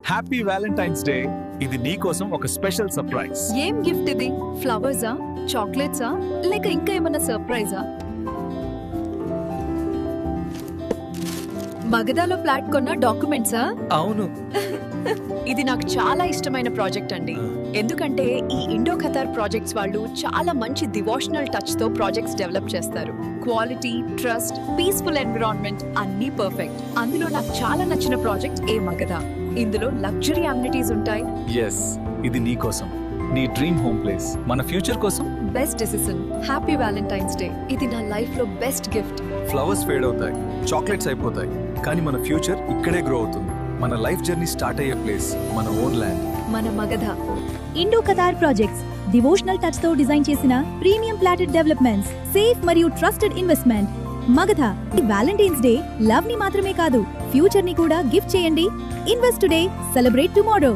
Happy Valentine's day. ఇది నీ కోసం ఒక స్పెషల్ సర్ప్రైజ్. ఏం గిఫ్ట్ ఇది? ఫ్లవర్సా, చాక్లెట్సా, లేక ఇంకా ఏమన్నా సర్ప్రైజా? మగధాలో ఫ్లాట్ కొన్న డాక్యుమెంట్సా? అవును. ఇది నాకు చాలా ఇష్టమైన ప్రాజెక్ట్ అండి. ఎందుకంటే ఈ ఇండో ఖతార్ ప్రాజెక్ట్స్ వాళ్ళు చాలా మంచి డివోషనల్ టచ్ తో ప్రాజెక్ట్స్ డెవలప్ చేస్తారు. క్వాలిటీ, ట్రస్ట్, పీస్ఫుల్ ఎన్విరాన్మెంట్ అన్నీ పర్ఫెక్ట్. అందులో నాకు చాలా నచ్చిన ప్రాజెక్ట్ ఏ మగధా. ఇందులో లగ్జరీ అమ్యూనిటీస్ ఉంటాయి. ఎస్, ఇది నీ కోసం, నీ డ్రీమ్ హోమ్ ప్లేస్, మన ఫ్యూచర్ కోసం. Best decision. Happy Valentine's day. ఇది నా లైఫ్ లో బెస్ట్ గిఫ్ట్. ఫ్లవర్స్ ఫేడ్ అవుతాయి, చాక్లెట్స్ అయిపోతాయి, కానీ మన ఫ్యూచర్ ఇక్కడే గ్రో అవుతుంది. మన లైఫ్ జర్నీ స్టార్ట్ అయ్యే ప్లేస్ మన ఓన్ ల్యాండ్, మన Magadha. Indo Qatar projects devotional touch తో డిజైన్ చేసిన ప్రీమియం ప్లాటెడ్ డెవలప్మెంట్స్, సేఫ్ మరియు ట్రస్టెడ్ ఇన్వెస్ట్మెంట్. మగధా. ఈ వ్యాలంటైన్స్ డే లవ్ ని మాత్రమే కాదు, ఫ్యూచర్ ని కూడా గిఫ్ట్ చేయండి. Invest today, celebrate tomorrow.